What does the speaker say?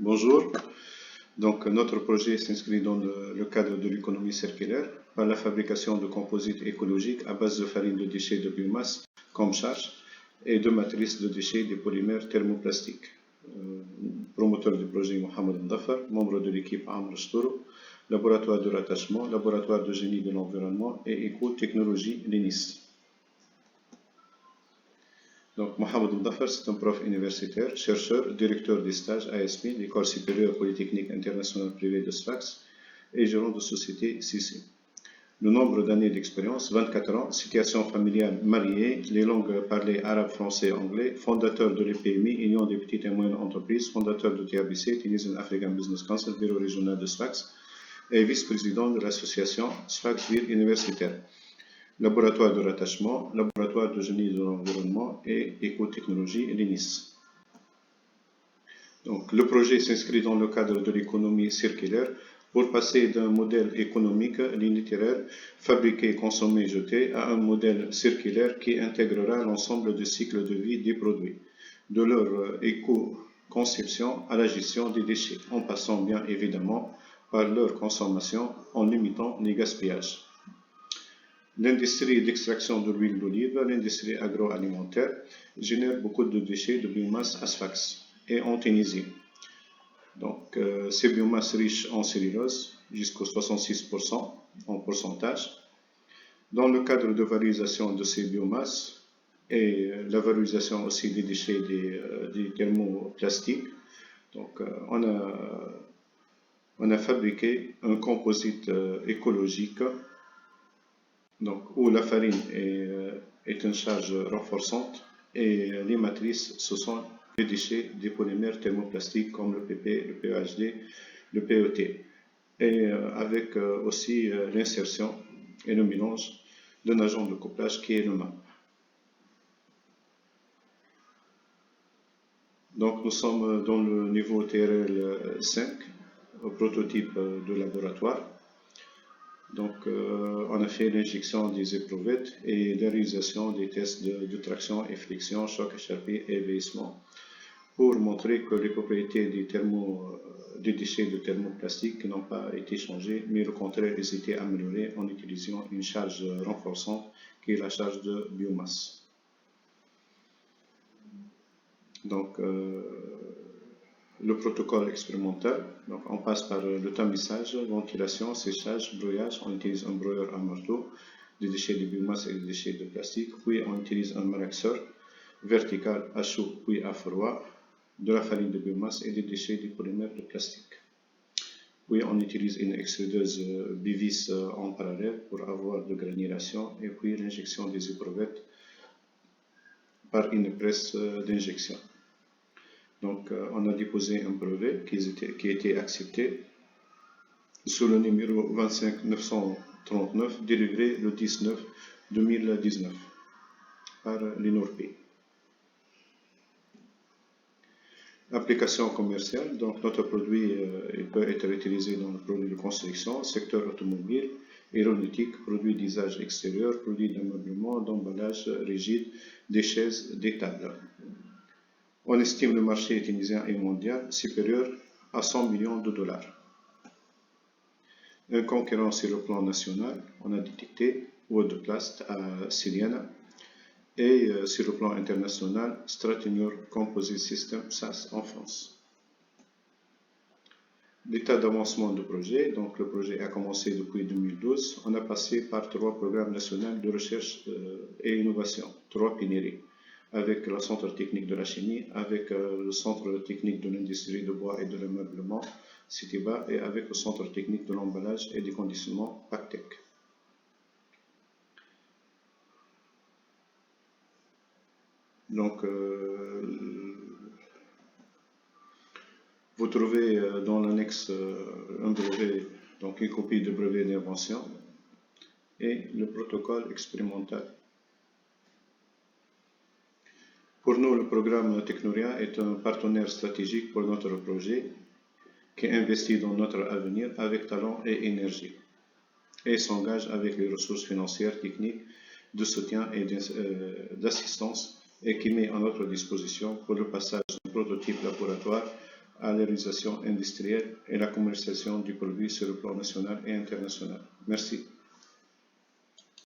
Bonjour. Donc, notre projet s'inscrit dans le cadre de l'économie circulaire par la fabrication de composites écologiques à base de farine de déchets de biomasse comme charge et de matrices de déchets des polymères thermoplastiques. Promoteur du projet Mohamed Ndafar, membre de l'équipe Amr Stouro, laboratoire de rattachement, laboratoire de génie de l'environnement et éco-technologie l'ENIS. Donc, Mohamed Ndafar, c'est un prof universitaire, chercheur, directeur des stages ASP, l'École supérieure polytechnique internationale privée de Sfax, et gérant de société CICI. Le nombre d'années d'expérience, 24 ans, situation familiale mariée, les langues parlées arabe, français, anglais, fondateur de l'EPMI, Union des petites et moyennes entreprises, fondateur de TABC, Tunisian African Business Council, bureau régional de Sfax, et vice-président de l'association Sfax Ville Universitaire. Laboratoire de rattachement, laboratoire de génie de l'environnement et écotechnologie l'ENIS. Donc, le projet s'inscrit dans le cadre de l'économie circulaire pour passer d'un modèle économique linéaire, fabriqué, consommé, jeté, à un modèle circulaire qui intégrera l'ensemble du cycle de vie des produits, de leur éco-conception à la gestion des déchets, en passant bien évidemment par leur consommation en limitant les gaspillages. L'industrie d'extraction de l'huile d'olive, l'industrie agroalimentaire génère beaucoup de déchets de biomasse à Sfax et en Tunisie. Donc, ces biomasses riches en cellulose, jusqu'à 66% en pourcentage. Dans le cadre de valorisation de ces biomasses et la valorisation aussi des déchets des thermoplastiques, donc, on a fabriqué un composite écologique, donc, où la farine est une charge renforçante et les matrices, ce sont les déchets des polymères thermoplastiques comme le PP, le PEHD, le PET, et avec aussi l'insertion et le mélange d'un agent de couplage qui est le MAP. Donc, nous sommes dans le niveau TRL 5, prototype de laboratoire. Donc, on a fait l'injection des éprouvettes et la réalisation des tests de traction et flexion, choc échappé et vieillissement pour montrer que les propriétés des déchets de thermoplastique n'ont pas été changées, mais au contraire, elles étaient améliorées en utilisant une charge renforçante qui est la charge de biomasse. Donc, le protocole expérimental, donc on passe par le tamisage, ventilation, séchage, brouillage. On utilise un brouilleur à marteau, des déchets de biomasse et des déchets de plastique. Puis on utilise un malaxeur vertical à chaud puis à froid, de la farine de biomasse et des déchets du polymère de plastique. Puis on utilise une extrudeuse bivis en parallèle pour avoir de granulation et puis l'injection des éprouvettes par une presse d'injection. Donc, on a déposé un brevet qui a été accepté sous le numéro 25939, délivré le 10/9/2019 par l'INORPI. Application commerciale, donc notre produit il peut être utilisé dans le produit de construction, secteur automobile, aéronautique, produits d'usage extérieur, produits d'ameublement, d'emballage rigide, des chaises, des tables. On estime le marché tunisien et mondial supérieur à 100 millions de dollars. Un concurrent sur le plan national, on a détecté Woodplast à Siliana et sur le plan international, Stratenure Composite System SAS en France. L'état d'avancement du projet, donc le projet a commencé depuis 2012. On a passé par 3 programmes nationaux de recherche et innovation, 3 pénuries, avec le centre technique de la chimie, avec le centre technique de l'industrie de bois et de l'ameublement, CITIBA, et avec le centre technique de l'emballage et du conditionnement, PACTEC. Donc, vous trouvez dans l'annexe un brevet, donc une copie de brevet d'invention et le protocole expérimental. Pour nous, le programme Technoria est un partenaire stratégique pour notre projet qui investit dans notre avenir avec talent et énergie et s'engage avec les ressources financières, techniques, de soutien et d'assistance et qui met à notre disposition pour le passage d'un prototype laboratoire à la réalisation industrielle et la commercialisation du produit sur le plan national et international. Merci.